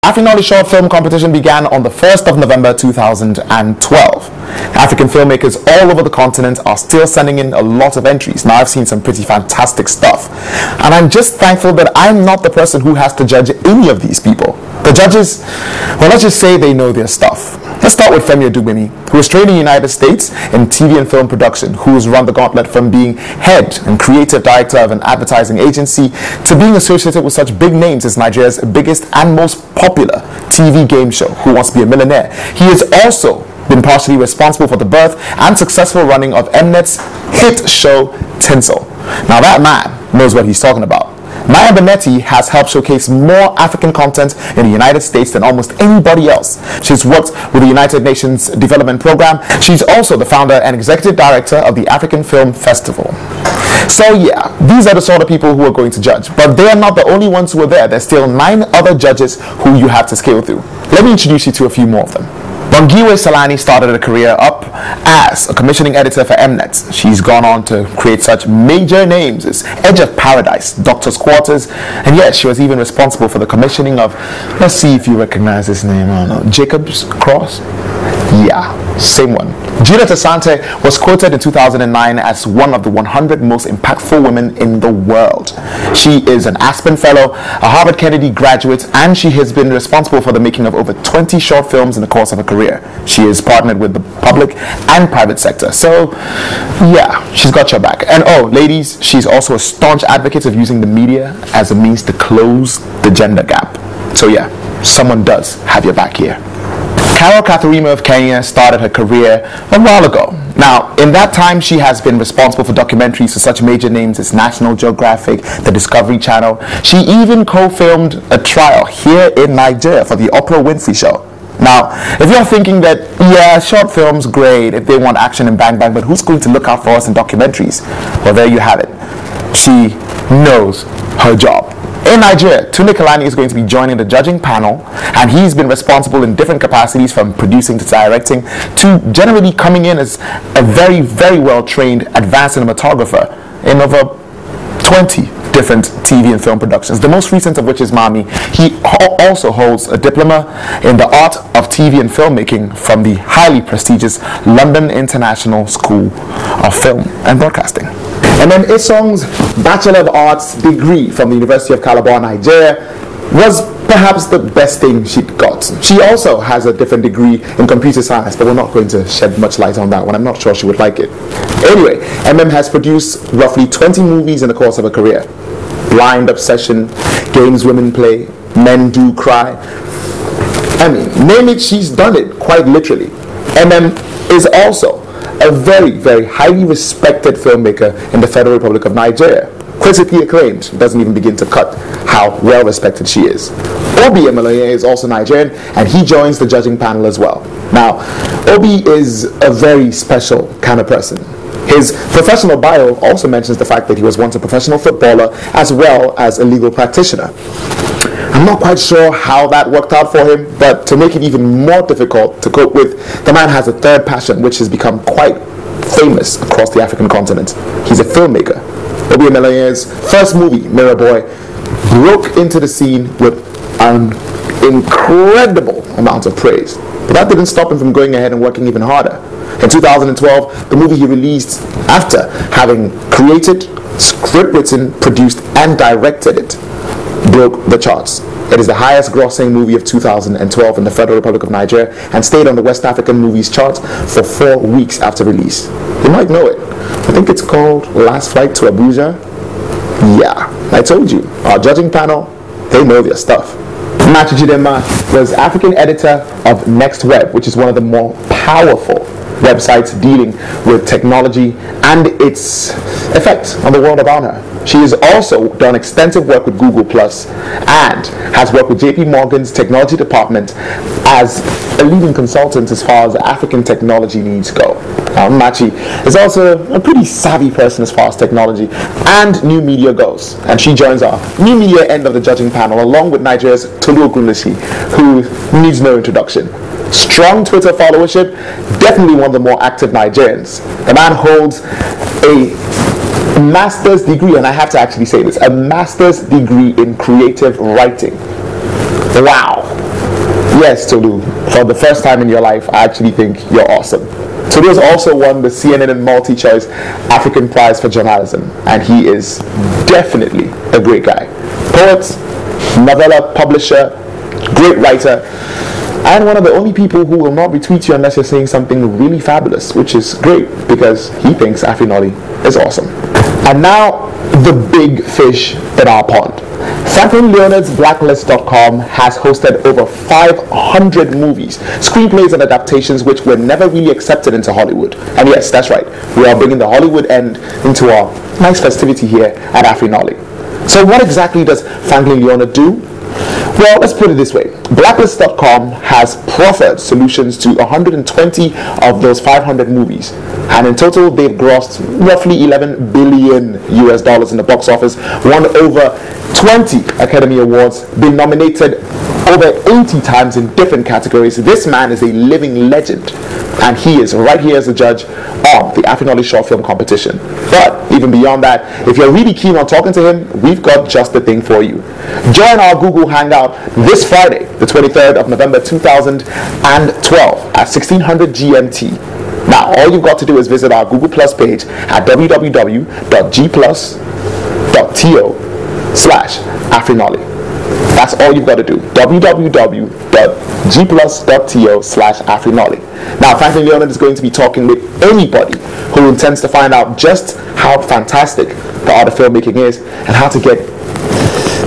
Afrinolly short film competition began on the 1st of November 2012. African filmmakers all over the continent are still sending in a lot of entries. Now, I've seen some pretty fantastic stuff, and I'm just thankful that I'm not the person who has to judge any of these people. The judges, well, let's just say they know their stuff. Let's start with Femi Odugbemi, who is trained in the United States in TV and film production, who has run the gauntlet from being head and creative director of an advertising agency to being associated with such big names as Nigeria's biggest and most popular TV game show, Who Wants to Be a Millionaire. He has also been partially responsible for the birth and successful running of Mnet's hit show Tinsel. Now that man knows what he's talking about. Maya Benetti has helped showcase more African content in the United States than almost anybody else. She's worked with the United Nations Development Program. She's also the founder and executive director of the African Film Festival. So yeah, these are the sort of people who are going to judge. But they are not the only ones who are there. There's still 9 other judges who you have to scale through. Let me introduce you to a few more of them. Bongiwe Salani started her career up as a commissioning editor for Mnet. She's gone on to create such major names as Edge of Paradise, Doctor's Quarters, and yes, she was even responsible for the commissioning of, let's see if you recognize this name, I don't know, Jacob's Cross? Yeah, same one. Judith Asante was quoted in 2009 as one of the 100 most impactful women in the world. She is an Aspen Fellow, a Harvard Kennedy graduate, and she has been responsible for the making of over 20 short films in the course of her career. She is partnered with the public and private sector. So, yeah, she's got your back. And oh, ladies, she's also a staunch advocate of using the media as a means to close the gender gap. So yeah, someone does have your back here. Carol Katharima of Kenya started her career a while ago. Now, in that time, she has been responsible for documentaries for such major names as National Geographic, the Discovery Channel. She even co-filmed a trial here in Nigeria for the Oprah Winfrey Show. Now, if you're thinking that, yeah, short films, great, if they want action and bang bang, but who's going to look out for us in documentaries? Well, there you have it. She knows her job. In Nigeria, Tunde Kalani is going to be joining the judging panel, and he's been responsible in different capacities from producing to directing to generally coming in as a very, very well-trained advanced cinematographer in over 20 different TV and film productions, the most recent of which is Mami. He also holds a diploma in the art of TV and filmmaking from the highly prestigious London International School of Film and Broadcasting. And then Isong's Bachelor of Arts degree from the University of Calabar, Nigeria, was perhaps the best thing she'd got. She also has a different degree in computer science, but we're not going to shed much light on that one. I'm not sure she would like it. Anyway, has produced roughly 20 movies in the course of her career. Blind Obsession, Games Women Play, Men Do Cry. I mean, name it, she's done it, quite literally. Is also a very, very highly respected filmmaker in the Federal Republic of Nigeria. Critically acclaimed, doesn't even begin to cut how well respected she is. Obi Emeloye is also Nigerian, and he joins the judging panel as well. Now, Obi is a very special kind of person. His professional bio also mentions the fact that he was once a professional footballer as well as a legal practitioner. I'm not quite sure how that worked out for him, but to make it even more difficult to cope with, the man has a third passion which has become quite famous across the African continent. He's a filmmaker. Obi Emeloye's first movie, Mirror Boy, broke into the scene with an incredible amount of praise. But that didn't stop him from going ahead and working even harder. In 2012, the movie he released after having created, script written, produced, and directed it, broke the charts. It is the highest grossing movie of 2012 in the Federal Republic of Nigeria and stayed on the West African Movies chart for 4 weeks after release. You might know it. I think it's called Last Flight to Abuja. Yeah, I told you. Our judging panel, they know their stuff. Machi Jidema was African editor of Next Web, which is one of the more powerful websites dealing with technology and its effect on the world around her. She has also done extensive work with Google Plus and has worked with JP Morgan's technology department as a leading consultant as far as African technology needs go. Machi is also a pretty savvy person as far as technology and new media goes, and she joins our new media end of the judging panel along with Nigeria's Tolu Ogunlesi, who needs no introduction. Strong Twitter followership, definitely one of the more active Nigerians. The man holds a master's degree, and I have to actually say this, a master's degree in creative writing. Wow. Yes, Tolu. For the first time in your life, I actually think you're awesome. Tolu has also won the CNN and Multi-Choice African Prize for Journalism, and he is definitely a great guy. Poet, novella publisher, great writer, and one of the only people who will not retweet you unless you're saying something really fabulous, which is great because he thinks Afrinolly is awesome. And now, the big fish in our pond. Franklin Leonard's Blacklist.com has hosted over 500 movies, screenplays, and adaptations which were never really accepted into Hollywood. And yes, that's right, we are bringing the Hollywood end into our nice festivity here at Afrinolly. So what exactly does Franklin Leonard do? Well, let's put it this way. Blacklist.com has proffered solutions to 120 of those 500 movies. And in total, they've grossed roughly $11 billion in the box office, won over 20 Academy Awards, been nominated over 80 times in different categories. This man is a living legend. And he is right here as a judge on the Afrinolly short film competition. But even beyond that, if you're really keen on talking to him, we've got just the thing for you. Join our Google Hangout this Friday, the 23rd of November 2012 at 1600 GMT. Now, all you've got to do is visit our Google Plus page at www.gplus.to/Afrinolly. That's all you've got to do. www.gplus.to/Afrinolly. Now, Franklin Leonard is going to be talking with anybody who intends to find out just how fantastic the art of filmmaking is and how to get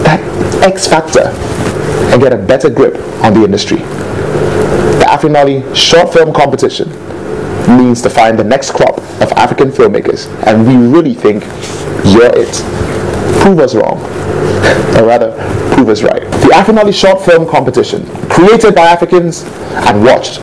that X factor and get a better grip on the industry. The Afrinolly short film competition means to find the next crop of African filmmakers, and we really think you're it. Prove us wrong, or rather, prove us right. The Afrinolly short film competition, created by Africans and watched